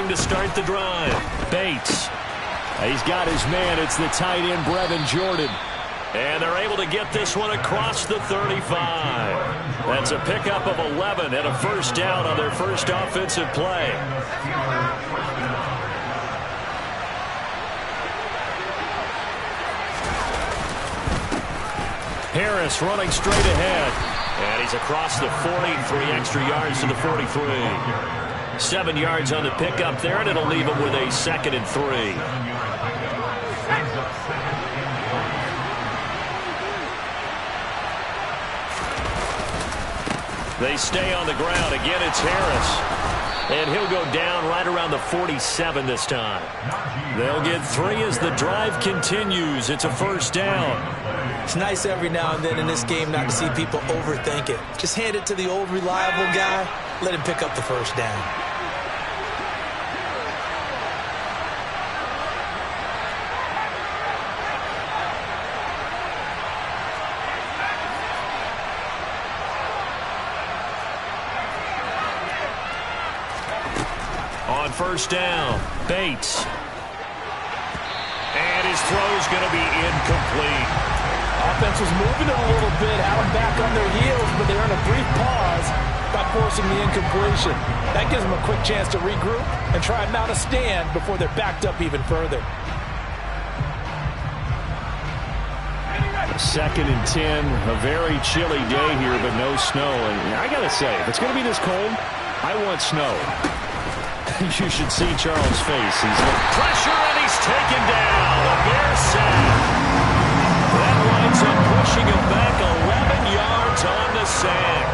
throwing to start the drive. Bates. He's got his man. It's the tight end, Brevin Jordan. And they're able to get this one across the 35. That's a pickup of 11 and a first down on their first offensive play. Harris running straight ahead. And he's across the 43 extra yards to the 43. 7 yards on the pickup there, and it'll leave him with a 2nd and 3. They stay on the ground. Again, it's Harris. And he'll go down right around the 47 this time. They'll get 3 as the drive continues. It's a first down. It's nice every now and then in this game not to see people overthink it. Just hand it to the old reliable guy. Let him pick up the first down. On first down, Bates. And his throw's going to be incomplete. Offense was moving it a little bit, had them back on their heels, but they earned a brief pause by forcing the incompletion. That gives them a quick chance to regroup and try and mount a stand before they're backed up even further. 2nd and 10, a very chilly day here, but no snow. And I got to say, if it's going to be this cold, I want snow. You should see Charles' face. He's under pressure, and he's taken down. The Bears sack. That winds up pushing him back 11 yards on the sack.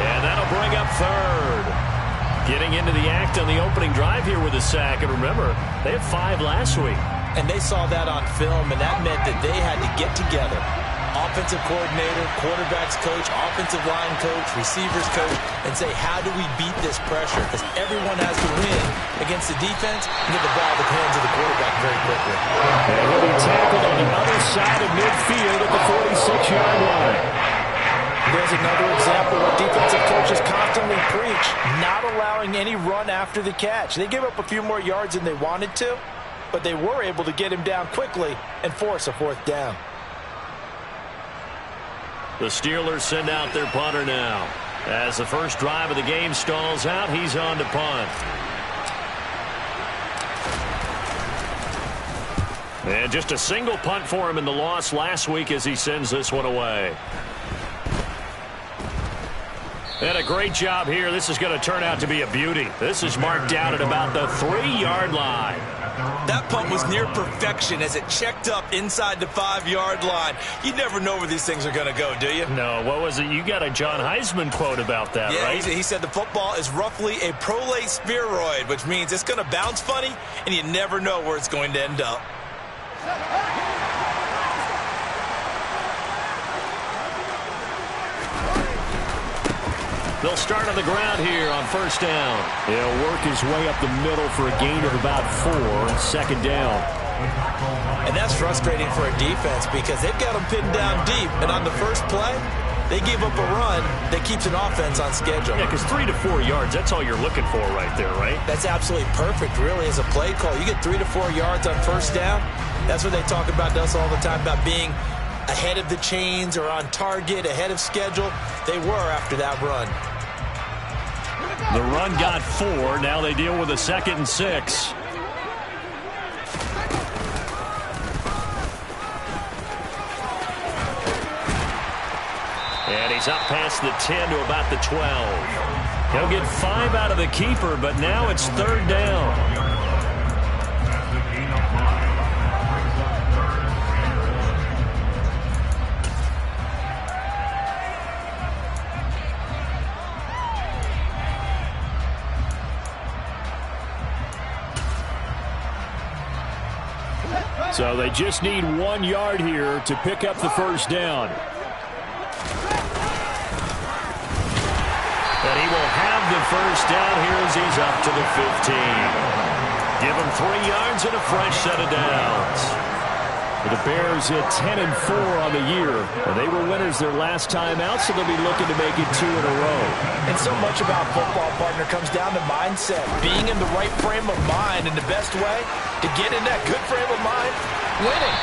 And that'll bring up 3rd. Getting into the act on the opening drive here with a sack. And remember, they had 5 last week. And they saw that on film, and that meant that they had to get together. Offensive coordinator, quarterback's coach, offensive line coach, receivers coach, and say, how do we beat this pressure? Because everyone has to win against the defense and get the ball in the hands of the quarterback very quickly. And he'll be tackled on the other side of midfield at the 46-yard line. There's another example where defensive coaches constantly preach, not allowing any run after the catch. They gave up a few more yards than they wanted to, but they were able to get him down quickly and force a 4th down. The Steelers send out their punter now. As the first drive of the game stalls out, he's on to punt. And just a single punt for him in the loss last week as he sends this one away. And a great job here. This is going to turn out to be a beauty. This is marked out at about the 3-yard line. That punt was near perfection as it checked up inside the 5-yard line. You never know where these things are going to go, do you? No, what was it? You got a John Heisman quote about that, right? He said the football is roughly a prolate spheroid, which means it's going to bounce funny, and you never know where it's going to end up. They'll start on the ground here on first down. He'll work his way up the middle for a gain of about 4, 2nd down. And that's frustrating for a defense because they've got them pinned down deep, and on the first play, they give up a run that keeps an offense on schedule. Yeah, because 3 to 4 yards, that's all you're looking for right there, right? That's absolutely perfect, really, as a play call. You get 3 to 4 yards on first down. That's what they talk about to us all the time, about being ahead of the chains or on target, ahead of schedule. They were after that run. The run got 4. Now they deal with a 2nd and 6. And he's up past the 10 to about the 12. He'll get 5 out of the keeper, but now it's 3rd down. So they just need 1 yard here to pick up the first down. And he will have the first down here as he's up to the 15. Give him 3 yards and a fresh set of downs. The Bears hit 10-4 on the year. They were winners their last time out, so they'll be looking to make it 2 in a row. And so much about football, partner, comes down to mindset. Being in the right frame of mind, and the best way to get in that good frame of mind, winning.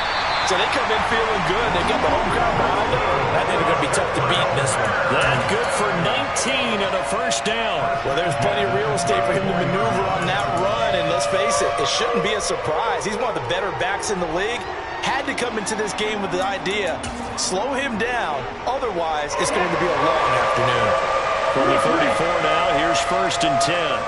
So they come in feeling good. They got the home crowd behind them. I think they're going to be tough to beat in this one. That good for 19 and a first down. Well, there's plenty of real estate for him to maneuver on that run. And let's face it, it shouldn't be a surprise. He's one of the better backs in the league. Had to come into this game with the idea, slow him down. Otherwise, it's going to be a long afternoon. From the 34 now, here's 1st and 10.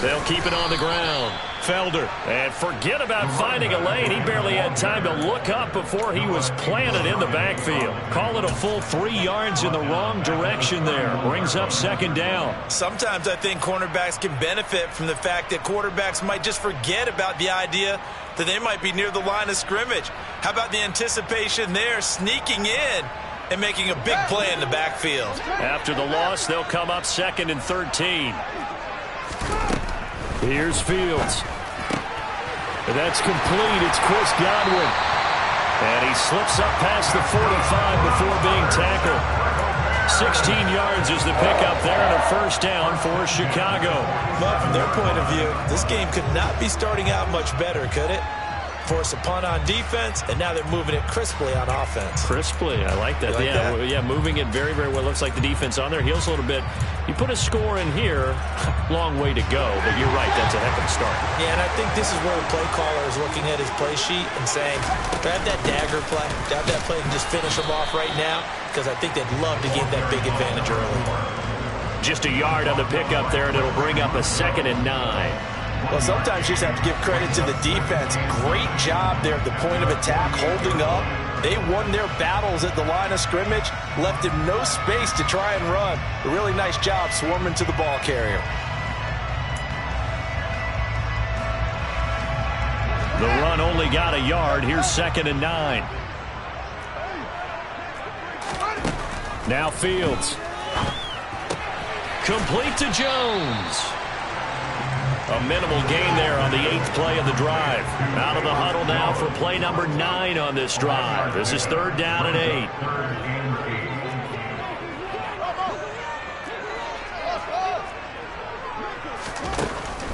They'll keep it on the ground. Felder. And forget about finding a lane. He barely had time to look up before he was planted in the backfield. Call it a full 3 yards in the wrong direction there. Brings up 2nd down. Sometimes I think cornerbacks can benefit from the fact that quarterbacks might just forget about the idea that they might be near the line of scrimmage. How about the anticipation there, sneaking in and making a big play in the backfield? After the loss, they'll come up 2nd and 13. Here's Fields. That's complete. It's Chris Godwin. And he slips up past the 45 before being tackled. 16 yards is the pickup there and a first down for Chicago. But from their point of view, this game could not be starting out much better, could it? Force a punt on defense, and now they're moving it crisply on offense. Crisply, I like that. Yeah, moving it very, very well. Looks like the defense on their heels a little bit. You put a score in here, long way to go, but you're right, that's a heck of a start. Yeah, and I think this is where the play caller is looking at his play sheet and saying, grab that dagger play, grab that play and just finish them off right now, because I think they'd love to get that big advantage early. Just a yard on the pickup there, and it'll bring up a 2nd and 9. Well, sometimes you just have to give credit to the defense. Great job there at the point of attack, holding up. They won their battles at the line of scrimmage, left him no space to try and run. A really nice job swarming to the ball carrier. The run only got a yard. Here's 2nd and 9. Now Fields. Complete to Jones. A minimal gain there on the 8th play of the drive. Out of the huddle now for play number 9 on this drive. This is 3rd down and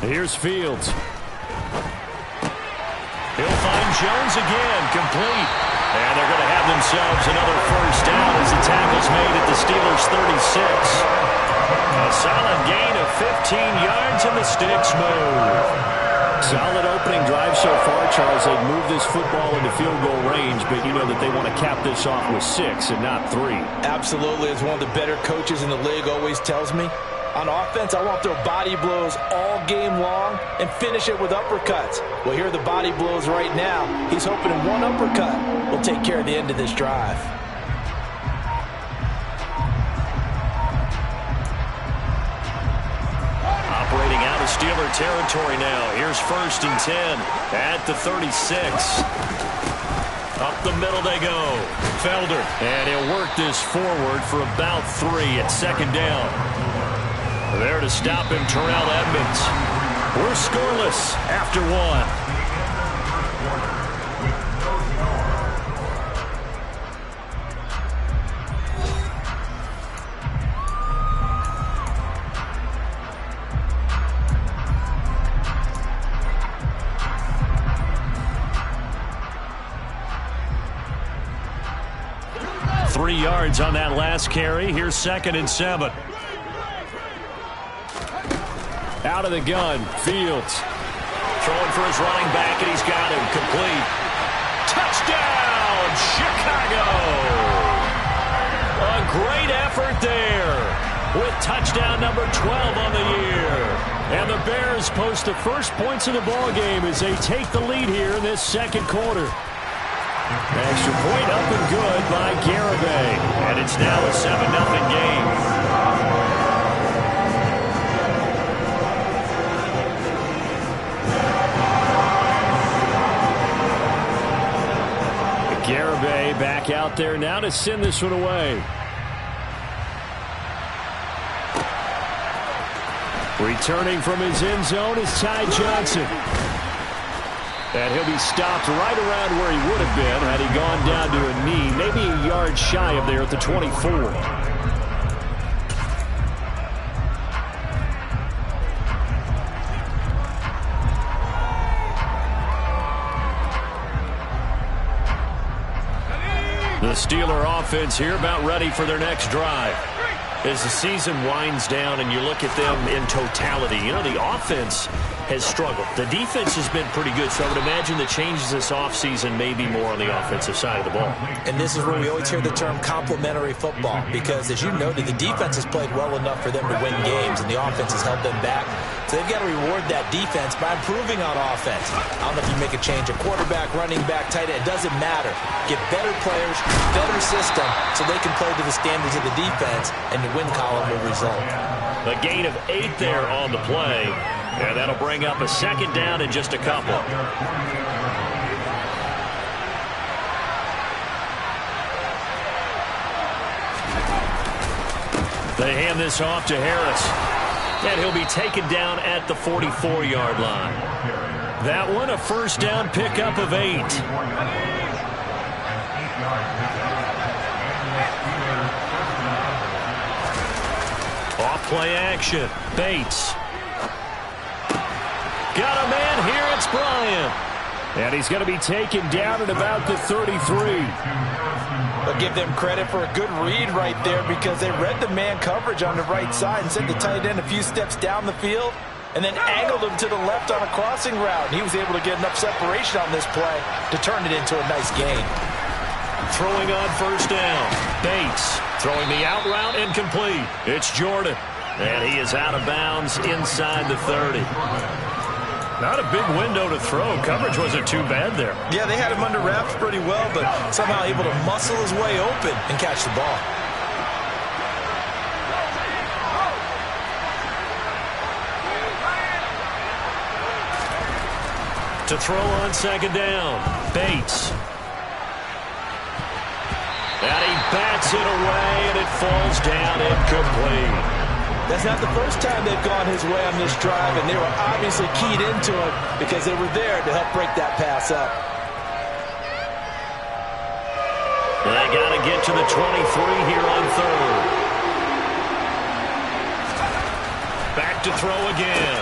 8. Here's Fields. He'll find Jones again, complete. And they're going to have themselves another first down as the tackle's made at the Steelers' 36. A solid gain of 15 yards and the sticks move. Solid opening drive so far, Charles. They've moved this football into field goal range, but you know that they want to cap this off with 6 and not 3. Absolutely. As one of the better coaches in the league always tells me, on offense, I want their body blows all game long and finish it with uppercuts. Well, here are the body blows right now. He's hoping in one uppercut will take care of the end of this drive. Operating out of Steeler territory now. Here's 1st and 10 at the 36. Up the middle they go. Felder. And he'll work this forward for about 3 at 2nd down. There to stop him, Terrell Edmunds. We're scoreless after 1. 3 yards on that last carry. Here's 2nd and 7. Out of the gun, Fields. Throwing for his running back, and he's got him complete. Touchdown, Chicago! A great effort there with touchdown number 12 on the year. And the Bears post the first points of the ballgame as they take the lead here in this 2nd quarter. Extra point up and good by Garibay. And it's now a 7-0 game. Garibay back out there now to send this one away. Returning from his end zone is Ty Johnson. And he'll be stopped right around where he would have been had he gone down to a knee, maybe a yard shy of there at the 24. The Steeler offense here about ready for their next drive. As the season winds down and you look at them in totality, you know, the offense has struggled. The defense has been pretty good, so I would imagine the changes this offseason may be more on the offensive side of the ball. And this is where we always hear the term complementary football, because as you noted, the defense has played well enough for them to win games, and the offense has held them back. So they've got to reward that defense by improving on offense. I don't know if you make a change, a quarterback, running back, tight end, it doesn't matter. Get better players, better system, so they can play to the standards of the defense, and the win column will result. A gain of 8 there on the play. And that'll bring up a second down in just a couple. They hand this off to Harris. And he'll be taken down at the 44-yard line. That one a first down pickup of 8. Off play action. Bates. Got a man here, it's Bryant. And he's going to be taken down at about the 33. I'll give them credit for a good read right there, because they read the man coverage on the right side and sent the tight end a few steps down the field and then angled him to the left on a crossing route. And he was able to get enough separation on this play to turn it into a nice gain. Throwing on first down. Bates throwing the out route incomplete. It's Jordan. And he is out of bounds inside the 30. Not a big window to throw. Coverage wasn't too bad there. Yeah, they had him under wraps pretty well, but somehow able to muscle his way open and catch the ball. To throw on second down, Bates. And he bats it away, and it falls down incomplete. That's not the first time they've gone his way on this drive, and they were obviously keyed into it because they were there to help break that pass up. They got to get to the 23 here on third. Back to throw again.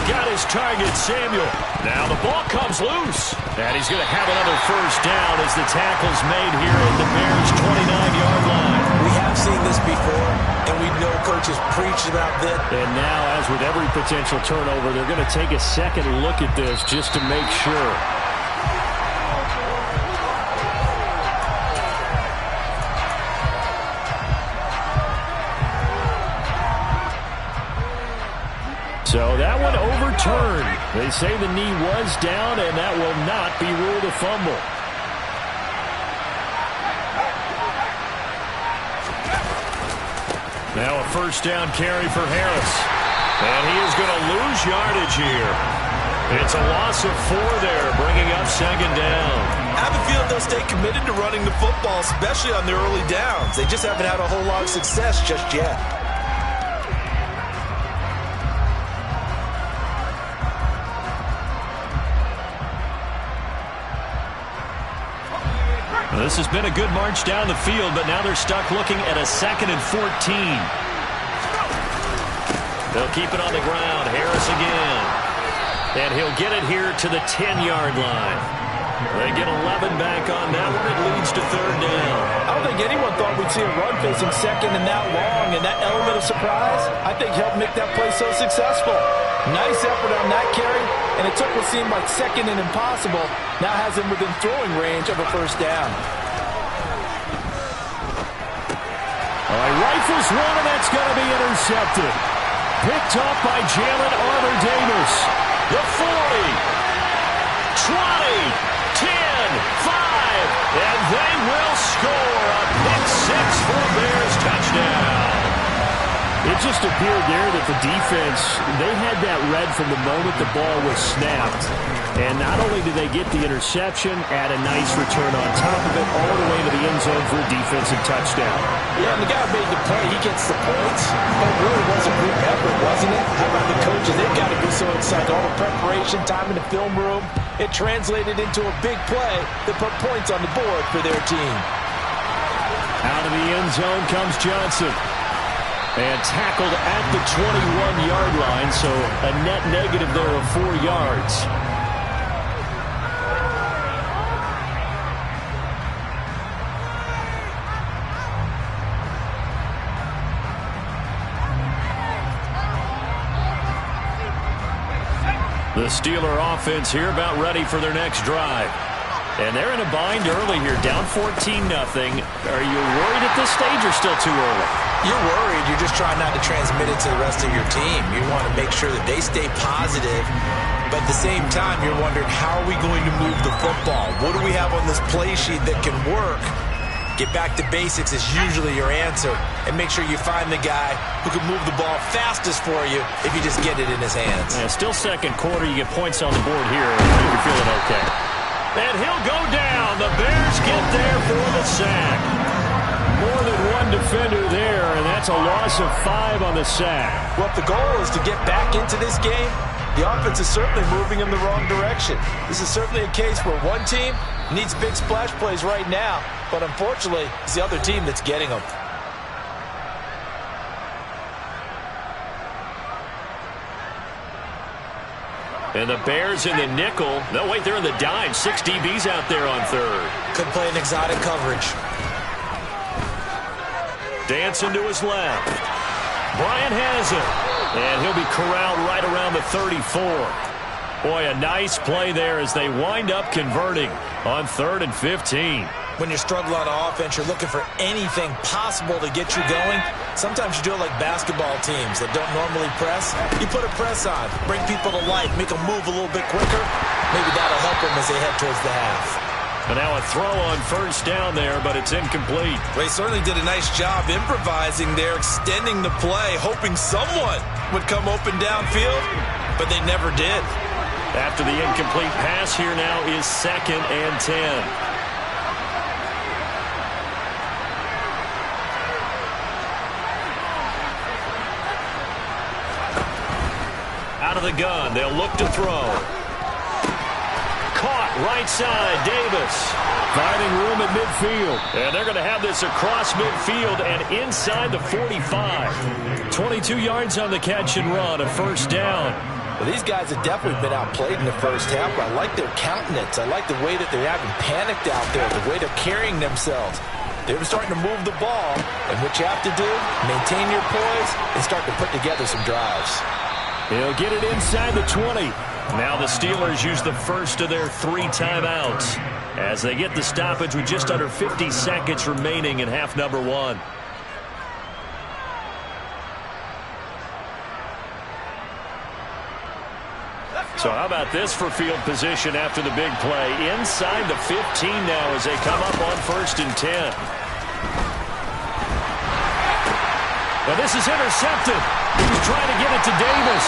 Got his target, Samuel. Now the ball comes loose. And he's going to have another first down as the tackle's made here at the Bears' 29-yard line. We have seen this before, and we know coaches preach about this. And now, as with every potential turnover, they're going to take a second look at this just to make sure. So that one overturned. They say the knee was down, and that will not be ruled a fumble. Now a first down carry for Harris. And he is going to lose yardage here. It's a loss of 4 there, bringing up second down. I have a feeling they'll stay committed to running the football, especially on their early downs. They just haven't had a whole lot of success just yet. This has been a good march down the field, but now they're stuck looking at a 2nd and 14. They'll keep it on the ground. Harris again. And he'll get it here to the 10-yard line. They get 11 back on that one. It leads to third down. I don't think anyone thought we'd see a run facing second and that long, and that element of surprise, I think, helped make that play so successful. Nice effort on that carry, and it took what seemed like second and impossible. Now has him within throwing range of a first down. He rifles one, and that's going to be intercepted. Picked up by Jalen Armour-Davis. The 40, 20, 10, 5, and they will score a pick 6 for a Bears touchdown. It just appeared there that the defense, they had that read from the moment the ball was snapped. And not only did they get the interception, add a nice return on top of it, all the way to the end zone for a defensive touchdown. Yeah, and the guy made the play. He gets the points. But it really was a group effort, wasn't it? How about the coaches? They've got to be so excited. All the preparation, time in the film room, it translated into a big play that put points on the board for their team. Out of the end zone comes Johnson. And tackled at the 21-yard line, so a net negative there of 4 yards. The Steeler offense here about ready for their next drive. And they're in a bind early here, down 14-0. Are you worried at this stage or still too early? You're worried. You're just trying not to transmit it to the rest of your team. You want to make sure that they stay positive. But at the same time, you're wondering, how are we going to move the football? What do we have on this play sheet that can work? Get back to basics is usually your answer. And make sure you find the guy who can move the ball fastest for you if you just get it in his hands. Yeah, still second quarter. You get points on the board here. I think you're feeling okay. And he'll go down. The Bears get there for the sack. More than one defender there, and that's a loss of 5 on the sack. Well, if the goal is to get back into this game, the offense is certainly moving in the wrong direction. This is certainly a case where one team needs big splash plays right now, but unfortunately, it's the other team that's getting them. And the Bears in the nickel. No, wait, they're in the dime. 6 DBs out there on third. Could play an exotic coverage. Dancing to his left. Bryant has it. And he'll be corralled right around the 34. Boy, a nice play there as they wind up converting on 3rd and 15. When you're struggling on offense, you're looking for anything possible to get you going. Sometimes you do it like basketball teams that don't normally press. You put a press on, bring people to life, make them move a little bit quicker. Maybe that'll help them as they head towards the half. And now a throw on first down there, but it's incomplete. Well, he certainly did a nice job improvising there, extending the play, hoping someone would come open downfield, but they never did. After the incomplete pass, here now is 2nd and 10. Out of the gun, they'll look to throw. Caught right side, Davis. Finding room at midfield. And they're going to have this across midfield and inside the 45. 22 yards on the catch and run, a first down. Well, these guys have definitely been outplayed in the first half, but I like their countenance. I like the way that they haven't panicked out there, the way they're carrying themselves. They're starting to move the ball, and what you have to do, maintain your poise and start to put together some drives. He'll get it inside the 20. Now the Steelers use the first of their 3 timeouts as they get the stoppage with just under 50 seconds remaining in half number 1. So how about this for field position after the big play? Inside the 15 now as they come up on 1st and 10. Well, this is intercepted. He's trying to get it to Davis.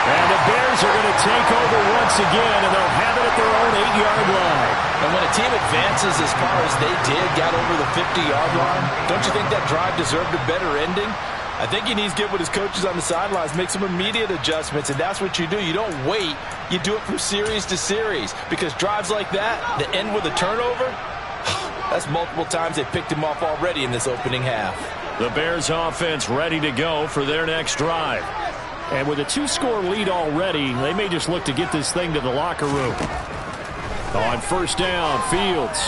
And the Bears are going to take over once again, and they'll have it at their own 8-yard line. And when a team advances as far as they did, got over the 50-yard line, don't you think that drive deserved a better ending? I think he needs to get with his coaches on the sidelines, make some immediate adjustments, and that's what you do. You don't wait. You do it from series to series, because drives like that end with a turnover, that's multiple times they picked him off already in this opening half. The Bears offense ready to go for their next drive. And with a 2-score lead already, they may just look to get this thing to the locker room. On first down, Fields.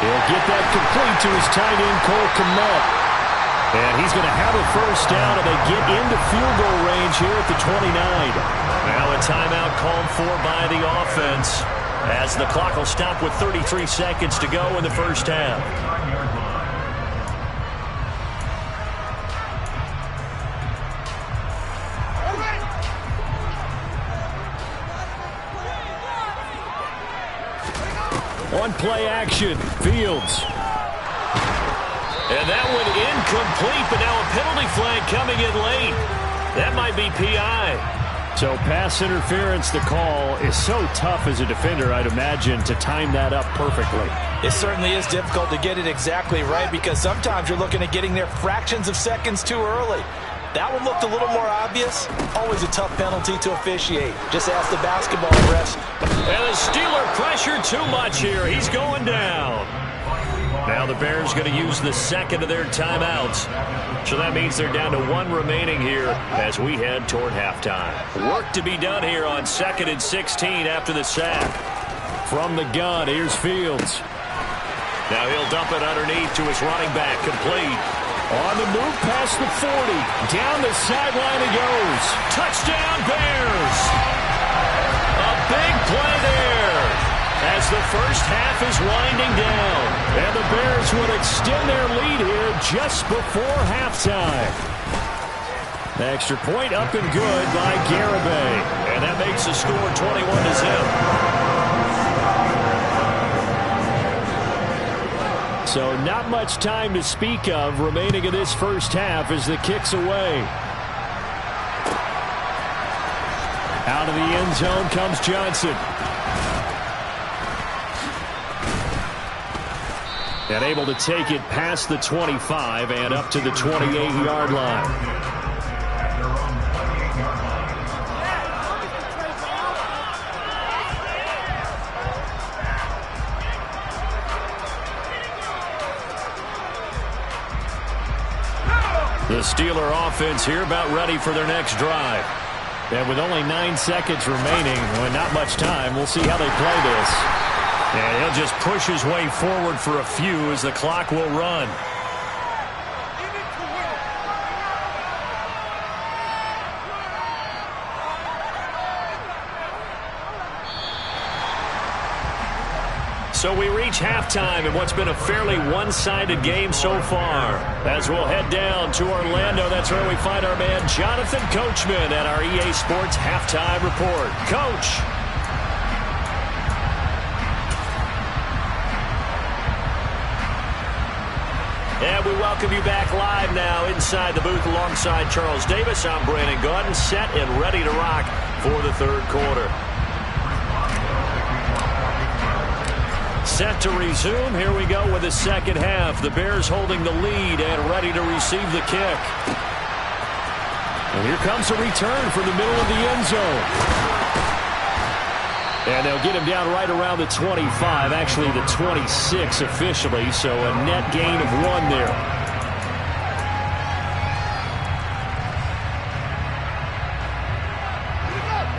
He'll get that complete to his tight end, Cole Kmet. And he's going to have a first down, and they get into field goal range here at the 29. Now a timeout called for by the offense as the clock will stop with 33 seconds to go in the first half. On play action, Fields. And that one incomplete, but now a penalty flag coming in late. That might be PI. So pass interference, the call is so tough as a defender, I'd imagine, to time that up perfectly. It certainly is difficult to get it exactly right because sometimes you're looking at getting there fractions of seconds too early. That one looked a little more obvious. Always a tough penalty to officiate. Just ask the basketball refs. And the Steeler pressure too much here. He's going down. Now the Bears going to use the second of their timeouts. So that means they're down to one remaining here as we head toward halftime. Work to be done here on 2nd and 16 after the sack. From the gun, here's Fields. Now he'll dump it underneath to his running back, complete. On the move past the 40. Down the sideline he goes. Touchdown Bears. A big play there as the first half is winding down. And the Bears would extend their lead here just before halftime. The extra point up and good by Garibay. And that makes the score 21-0. So not much time to speak of remaining in this first half as the kick's away. Out of the end zone comes Johnson. And able to take it past the 25 and up to the 28-yard line. The Steeler offense here about ready for their next drive. And with only 9 seconds remaining, not much time, we'll see how they play this. And he'll just push his way forward for a few as the clock will run. So we reach halftime in what's been a fairly one-sided game so far. As we'll head down to Orlando, that's where we find our man Jonathan Coachman at our EA Sports Halftime Report. Coach. And we welcome you back live now inside the booth alongside Charles Davis. I'm Brandon Gaudin, set and ready to rock for the third quarter. Set to resume. Here we go with the second half. The Bears holding the lead and ready to receive the kick. And here comes a return from the middle of the end zone. And they'll get him down right around the 25, actually the 26 officially, so a net gain of 1 there.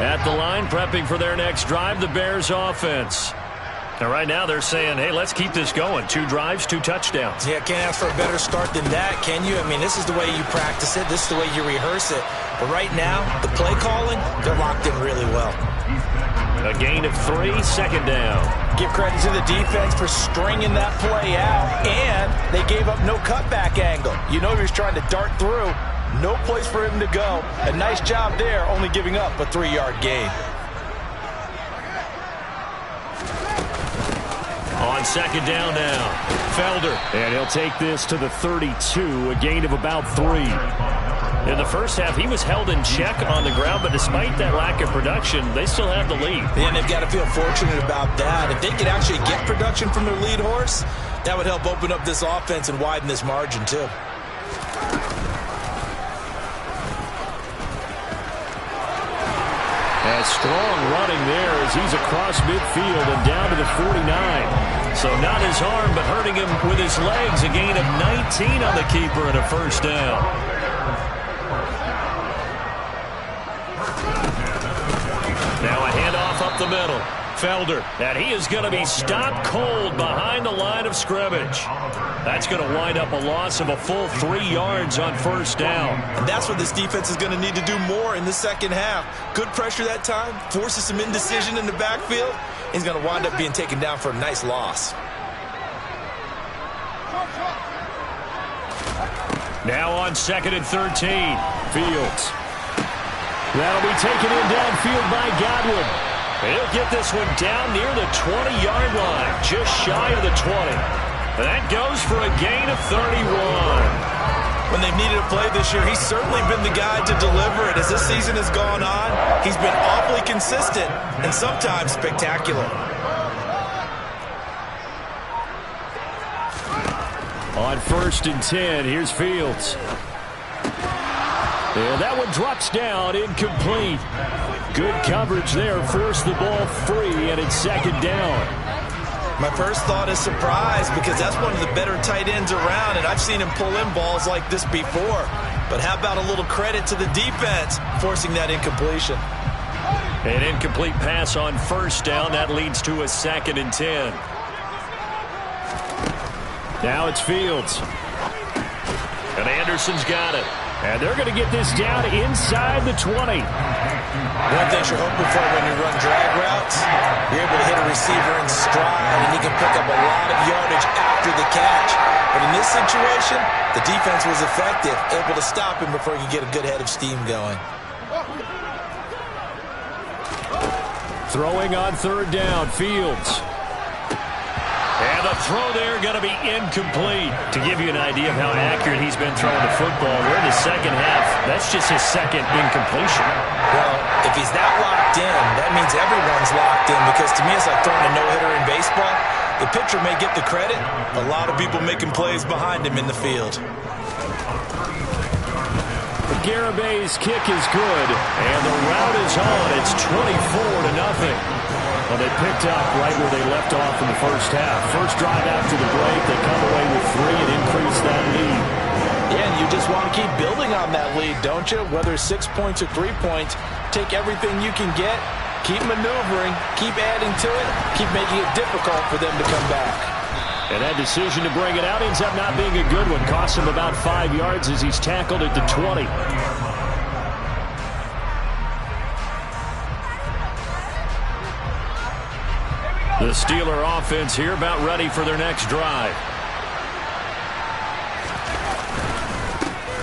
At the line, prepping for their next drive, the Bears offense. Now, right now, they're saying, hey, let's keep this going. 2 drives, 2 touchdowns. Yeah, can't ask for a better start than that, can you? I mean, this is the way you practice it. This is the way you rehearse it. But right now, the play calling, they're locked in really well. A gain of 3, second down. Give credit to the defense for stringing that play out, and they gave up no cutback angle. You know he was trying to dart through. No place for him to go. A nice job there, only giving up a 3-yard gain. On second down now, Felder. And he'll take this to the 32, a gain of about 3. In the first half, he was held in check on the ground, but despite that lack of production, they still have the lead. And they've got to feel fortunate about that. If they could actually get production from their lead horse, that would help open up this offense and widen this margin, too. And strong running there as he's across midfield and down to the 49. So not his arm, but hurting him with his legs. A gain of 19 on the keeper and a first down. Now a handoff up the middle. Felder. And he is going to be stopped cold behind the line of scrimmage. That's going to wind up a loss of a full 3 yards on first down. And that's what this defense is going to need to do more in the second half. Good pressure that time. Forces some indecision in the backfield. He's going to wind up being taken down for a nice loss. Now on 2nd and 13. Fields. That'll be taken in downfield by Godwin. He'll get this one down near the 20-yard line, just shy of the 20. That goes for a gain of 31. When they've needed a play this year, he's certainly been the guy to deliver it. As this season has gone on, he's been awfully consistent and sometimes spectacular. On 1st and 10, here's Fields. And that one drops down, incomplete. Good coverage there, forced the ball free, and it's 2nd down. My first thought is surprise, because that's one of the better tight ends around, and I've seen him pull in balls like this before. But how about a little credit to the defense forcing that incompletion? An incomplete pass on 1st down. That leads to a 2nd and 10. Now it's Fields. And Anderson's got it. And they're going to get this down inside the 20. One thing you're hoping for when you run drag routes, you're able to hit a receiver in stride, and he can pick up a lot of yardage after the catch. But in this situation, the defense was effective, able to stop him before he could get a good head of steam going. Throwing on 3rd down, Fields. And the throw there going to be incomplete. To give you an idea of how accurate he's been throwing the football, we're in the 2nd half. That's just his 2nd incompletion. Well, if he's that locked in, that means everyone's locked in, because to me it's like throwing a no-hitter in baseball. The pitcher may get the credit. A lot of people making plays behind him in the field. Garabay's kick is good, and the route is on. It's 24-0. Well, they picked up right where they left off in the 1st half. First drive after the break, they come away with 3 and increase that lead. Yeah, and you just want to keep building on that lead, don't you? Whether it's 6 points or 3 points, take everything you can get, keep maneuvering, keep adding to it, keep making it difficult for them to come back. And that decision to bring it out ends up not being a good one. Costs him about 5 yards as he's tackled at the 20. The Steeler offense here about ready for their next drive.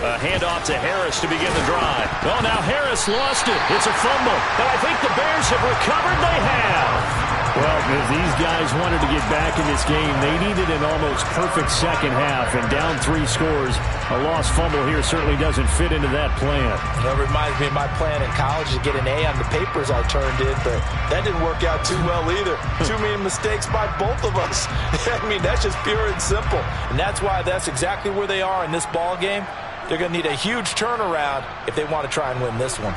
A handoff to Harris to begin the drive. Oh, now Harris lost it. It's a fumble. And I think the Bears have recovered. They have. Well, if these guys wanted to get back in this game, they needed an almost perfect 2nd half. And down 3 scores, a lost fumble here certainly doesn't fit into that plan. That reminds me of my plan in college to get an A on the papers I turned in, but that didn't work out too well either. Too many mistakes by both of us. I mean, that's just pure and simple. And that's why that's exactly where they are in this ball game. They're going to need a huge turnaround if they want to try and win this one.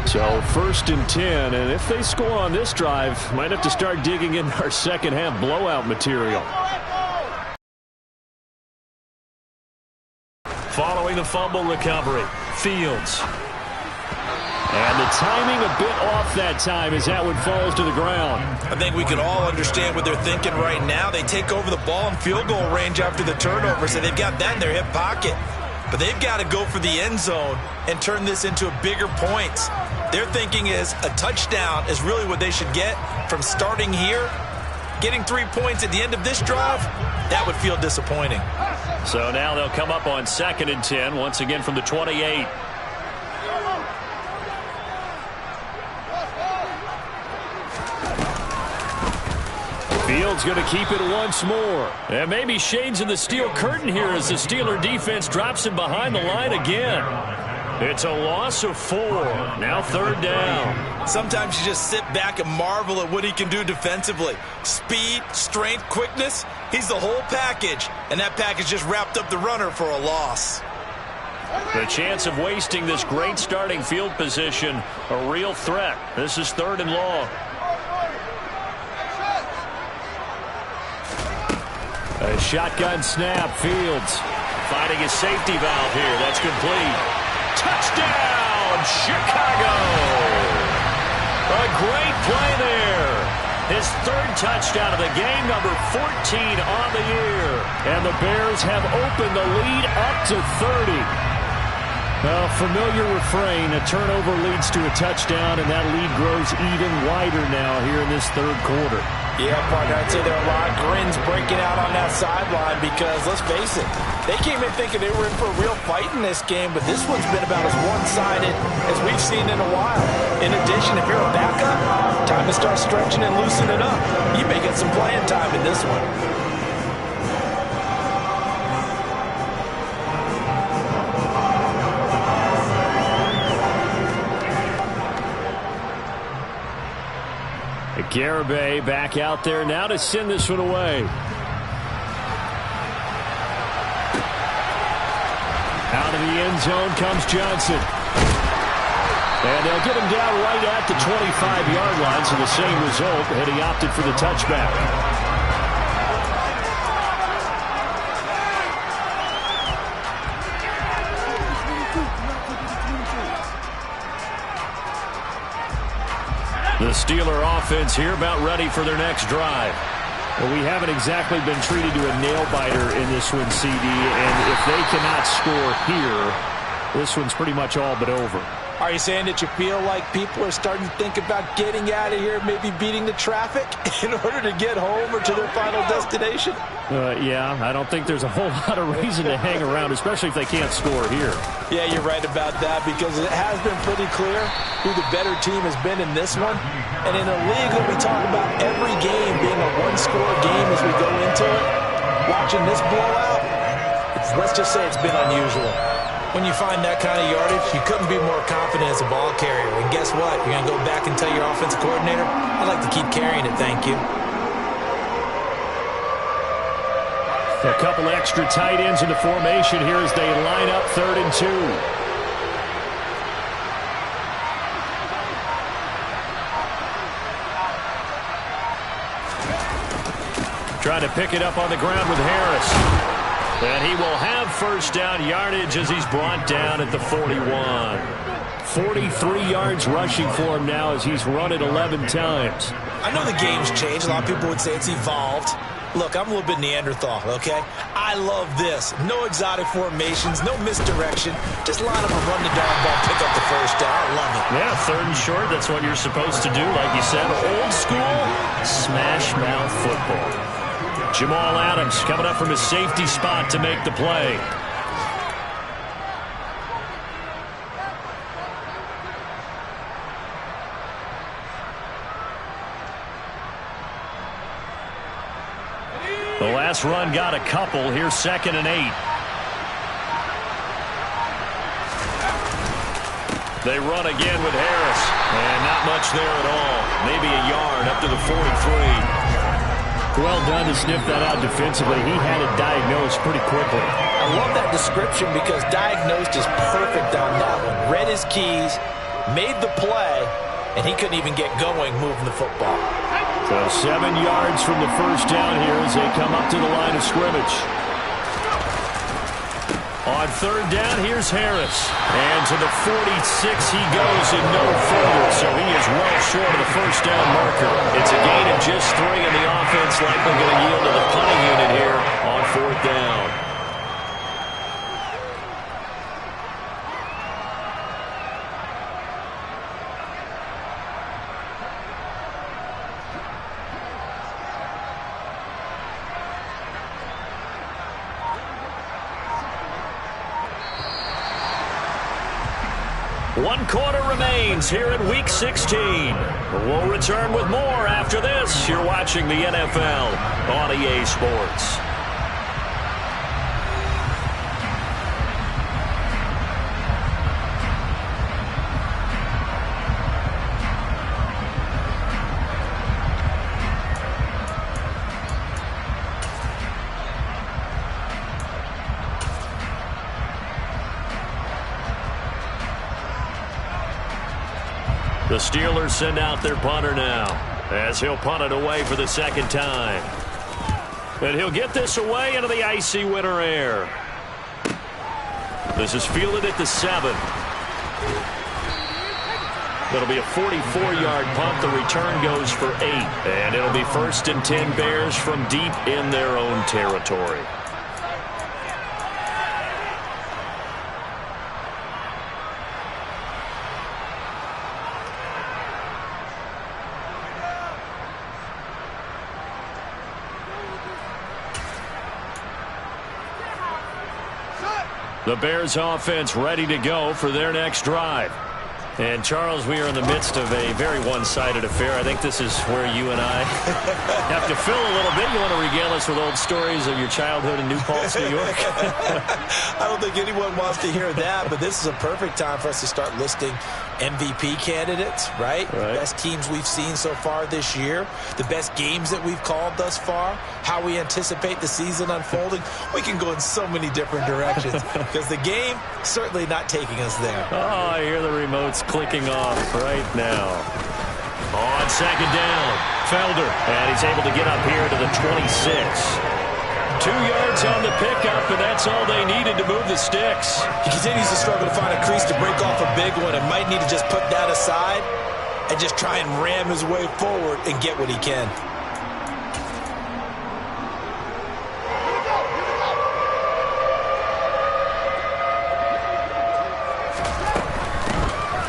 So 1st and 10, and if they score on this drive, might have to start digging in our 2nd half blowout material. Following the fumble recovery, Fields. And the timing a bit off that time as that one falls to the ground. I think we can all understand what they're thinking right now. They take over the ball in field goal range after the turnover, so they've got that in their hip pocket. But they've got to go for the end zone and turn this into a bigger points. Their thinking is a touchdown is really what they should get from starting here. Getting 3 points at the end of this drive, that would feel disappointing. So now they'll come up on 2nd and 10, once again from the 28. Fields going to keep it once more. And maybe shades in the steel curtain here as the Steeler defense drops him behind the line again. It's a loss of 4. Now 3rd down. Sometimes you just sit back and marvel at what he can do defensively. Speed, strength, quickness. He's the whole package. And that package just wrapped up the runner for a loss. The chance of wasting this great starting field position, a real threat. This is 3rd and long. A shotgun snap, Fields finding his safety valve here. That's complete. Touchdown, Chicago! A great play there. His 3rd touchdown of the game, number 14 on the year. And the Bears have opened the lead up to 30. A familiar refrain, a turnover leads to a touchdown, and that lead grows even wider now here in this 3rd quarter. Yeah, partner, I'd say there are a lot of grins breaking out on that sideline because, let's face it, they came in thinking they were in for a real fight in this game, but this one's been about as one-sided as we've seen in a while. In addition, if you're a backup, time to start stretching and loosening up. You may get some playing time in this one. Garibay back out there now to send this one away. Out of the end zone comes Johnson. And they'll get him down right at the 25-yard line, so the same result, and he opted for the touchback. The Steeler offense here about ready for their next drive. Well, we haven't exactly been treated to a nail-biter in this one, CD, and if they cannot score here, this one's pretty much all but over. Are you saying that you feel like people are starting to think about getting out of here, maybe beating the traffic in order to get home or to their final destination? Yeah, I don't think there's a whole lot of reason to hang around, especially if they can't score here. Yeah, you're right about that because it has been pretty clear who the better team has been in this one. And in a league that we talk about every game being a one-score game as we go into it, watching this blowout, let's just say it's been unusual. When you find that kind of yardage, you couldn't be more confident as a ball carrier. And guess what? You're going to go back and tell your offensive coordinator, I'd like to keep carrying it, thank you. A couple extra tight ends into formation here as they line up 3rd and 2. Trying to pick it up on the ground with Harris. And he will have first down yardage as he's brought down at the 41. 43 yards rushing for him now as he's run it 11 times. I know the game's changed. A lot of people would say it's evolved. Look, I'm a little bit Neanderthal, okay? I love this. No exotic formations, no misdirection. Just line up and run the darn ball, pick up the first down. I love it. Yeah, 3rd and short, that's what you're supposed to do. Like you said, old school, smash mouth football. Jamal Adams coming up from his safety spot to make the play. The last run got a couple. Here's 2nd and 8. They run again with Harris. And not much there at all. Maybe a yard up to the 43. Well done to sniff that out defensively. He had it diagnosed pretty quickly. I love that description because diagnosed is perfect on that one. Read his keys, made the play, and he couldn't even get going moving the football. So 7 yards from the first down here as they come up to the line of scrimmage. On 3rd down, here's Harris. And to the 46 he goes and no further. So he is well short of the first down marker. It's a gain of just 3, and the offense likely going to yield to the punting unit here on 4th down. One quarter remains here in Week 16. We'll return with more after this. You're watching the NFL on EA Sports. The Steelers send out their punter now as he'll punt it away for the 2nd time. And he'll get this away into the icy winter air. This is fielded at the 7. That'll be a 44-yard punt. The return goes for 8. And it'll be 1st and 10 Bears from deep in their own territory. The Bears offense ready to go for their next drive. And, Charles, we are in the midst of a very one-sided affair. I think this is where you and I have to fill a little bit. You want to regale us with old stories of your childhood in New Paltz, New York? I don't think anyone wants to hear that, but this is a perfect time for us to start listing MVP candidates, right? Best teams we've seen so far this year, the best games that we've called thus far, how we anticipate the season unfolding. We can go in so many different directions because the game certainly not taking us there. Oh, I hear the remotes clicking off right now. On second down, Felder, and he's able to get up here to the 26. 2 yards on the pickup, and that's all they needed to move the sticks. He continues to struggle to find a crease to break off a big one and might need to just put that aside and just try and ram his way forward and get what he can.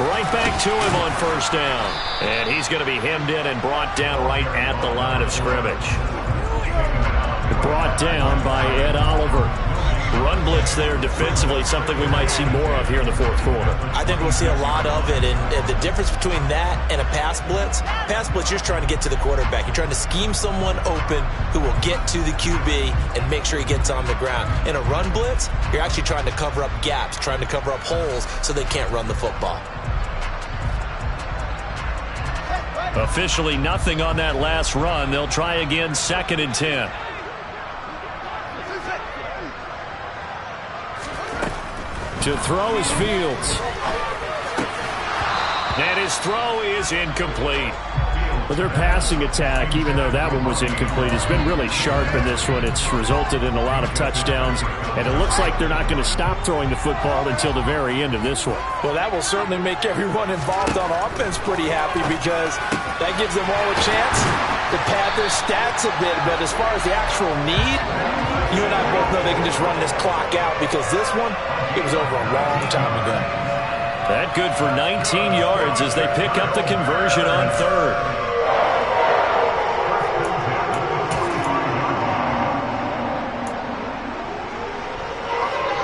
Right back to him on first down. And he's going to be hemmed in and brought down right at the line of scrimmage. Brought down by Ed Oliver. Run blitz there defensively, something we might see more of here in the fourth quarter. I think we'll see a lot of it, and the difference between that and a pass blitz, you're just trying to get to the quarterback. You're trying to scheme someone open who will get to the QB and make sure he gets on the ground. In a run blitz, you're actually trying to cover up gaps, trying to cover up holes so they can't run the football. Officially nothing on that last run. They'll try again, 2nd and 10. To throw is Fields. And his throw is incomplete. Well, their passing attack, even though that one was incomplete, has been really sharp in this one. It's resulted in a lot of touchdowns, and it looks like they're not going to stop throwing the football until the very end of this one. Well, that will certainly make everyone involved on offense pretty happy because that gives them all a chance to pad their stats a bit. But as far as the actual need, you and I both know they can just run this clock out because this one, it was over a long time ago. That good for 19 yards as they pick up the conversion on third.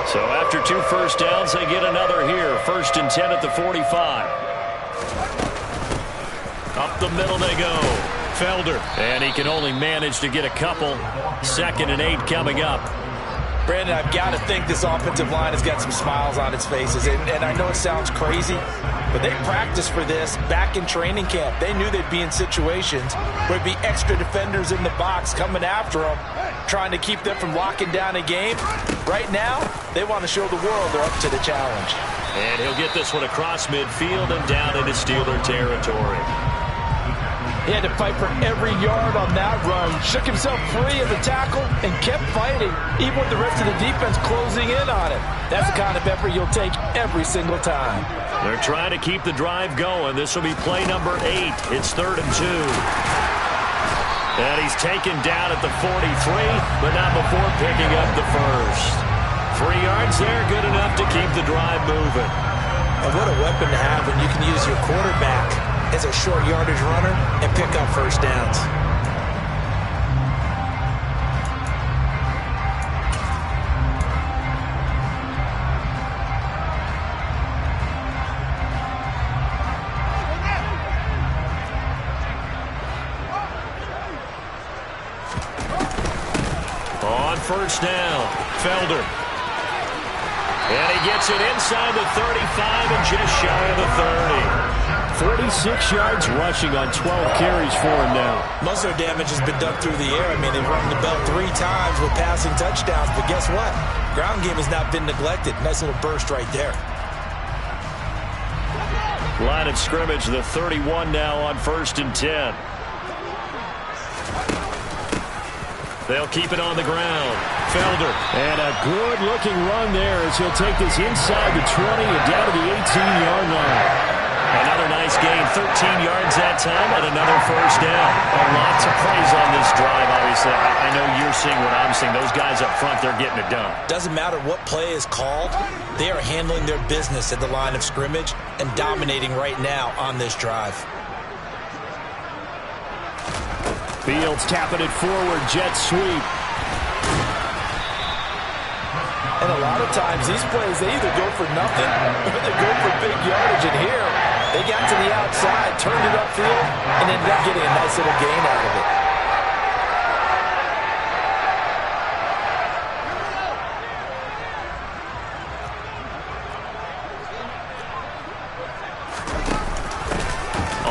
So after 2 first downs, they get another here. 1st and 10 at the 45. Up the middle they go. Felder. And he can only manage to get a couple. 2nd and 8 coming up. Brandon, I've got to think this offensive line has got some smiles on its faces. And I know it sounds crazy, but they practiced for this back in training camp. They knew they'd be in situations where there'd be extra defenders in the box coming after them, trying to keep them from locking down a game. Right now, they want to show the world they're up to the challenge. And he'll get this one across midfield and down into Steeler territory. He had to fight for every yard on that run. Shook himself free of the tackle and kept fighting, even with the rest of the defense closing in on him. That's the kind of effort you'll take every single time. They're trying to keep the drive going. This will be play number 8. It's 3rd and 2. And he's taken down at the 43, but not before picking up the first. 3 yards there, good enough to keep the drive moving. And what a weapon to have when you can use your quarterback as a short yardage runner and pick up first downs. On first down, Felder. And he gets it inside the 35 and just shy of the 30. 46 yards rushing on 12 carries for him now. Most of their damage has been done through the air. I mean, they've rung the bell 3 times with passing touchdowns, but guess what? Ground game has not been neglected. Nice little burst right there. Line of scrimmage, the 31 now on 1st and 10. They'll keep it on the ground. Felder. And a good-looking run there as he'll take this inside the 20 and down to the 18-yard line. Another nice gain, 13 yards that time, and another first down. Lots of praise on this drive, obviously. I know you're seeing what I'm seeing. Those guys up front, they're getting it done. Doesn't matter what play is called. They are handling their business at the line of scrimmage and dominating right now on this drive. Fields tapping it forward, jet sweep. And a lot of times these plays, they either go for nothing or they go for big yardage. And here, they got to the outside, turned it upfield, and ended up getting a nice little gain out of it.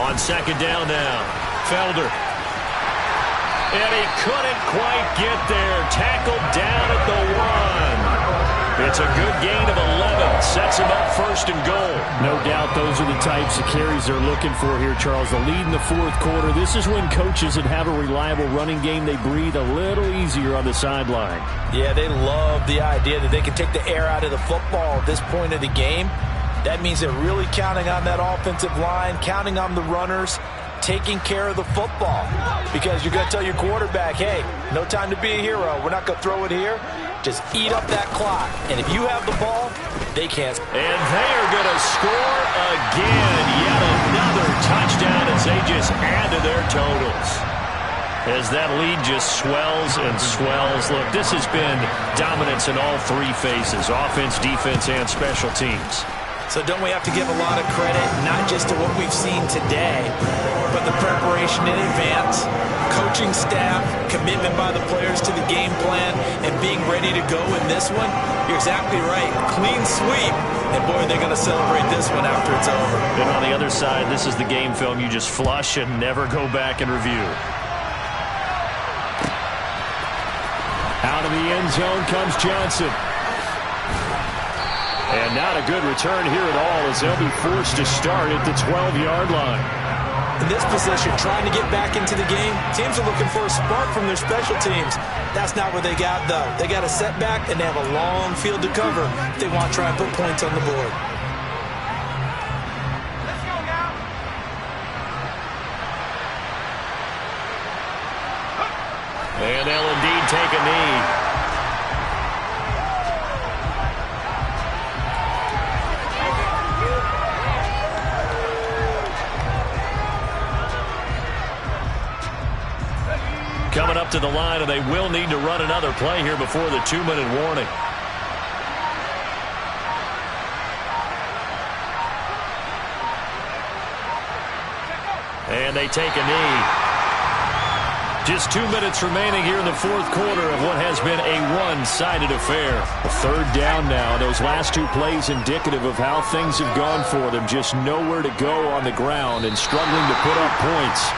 On second down now, Felder. And he couldn't quite get there. Tackled down at the 1. It's a good gain of 11. Sets him up first and goal. No doubt those are the types of carries they're looking for here, Charles. The lead in the fourth quarter. This is when coaches that have a reliable running game, they breathe a little easier on the sideline. Yeah, they love the idea that they can take the air out of the football at this point of the game. That means they're really counting on that offensive line, counting on the runners, taking care of the football. Because you're going to tell your quarterback, hey, no time to be a hero. We're not going to throw it here. Just eat up that clock. And if you have the ball, they can't. And they are going to score again. Yet another touchdown as they just add to their totals. As that lead just swells and swells. Look, this has been dominance in all three phases, offense, defense, and special teams. So don't we have to give a lot of credit, not just to what we've seen today, but the preparation in advance, coaching staff, commitment by the players to the game plan, and being ready to go in this one? You're exactly right. Clean sweep. And, boy, they're going to celebrate this one after it's over. And on the other side, this is the game film you just flush and never go back and review. Out of the end zone comes Johnson. And not a good return here at all as they'll be forced to start at the 12-yard line. In this position, trying to get back into the game, teams are looking for a spark from their special teams. That's not what they got, though. They got a setback, and they have a long field to cover if they want to try and put points on the board. And they'll indeed take a knee. Coming up to the line, and they will need to run another play here before the 2-minute warning. And they take a knee. Just 2 minutes remaining here in the fourth quarter of what has been a one-sided affair. A third down now. Those last two plays indicative of how things have gone for them. Just nowhere to go on the ground and struggling to put up points.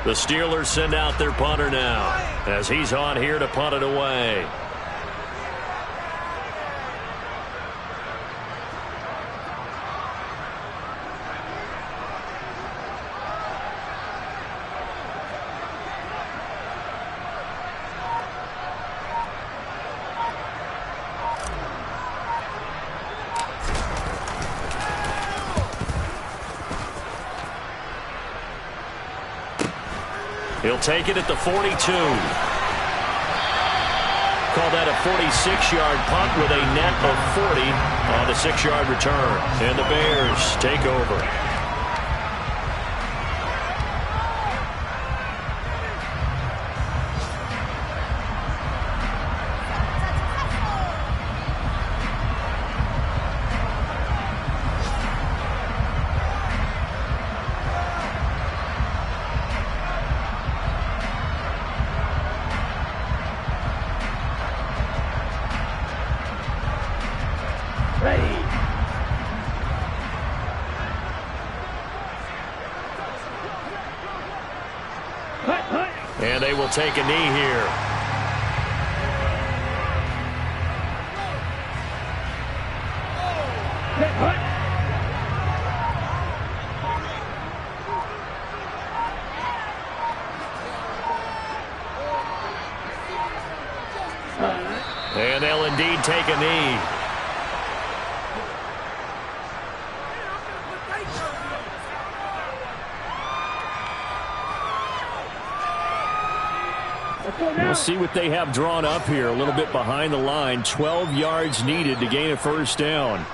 The Steelers send out their punter now as he's on here to punt it away. He'll take it at the 42. Call that a 46-yard punt with a net of 40 on the 6-yard return. And the Bears take over. And they will take a knee here. And they'll indeed take a knee. We'll see what they have drawn up here. A little bit behind the line. 12 yards needed to gain a first down.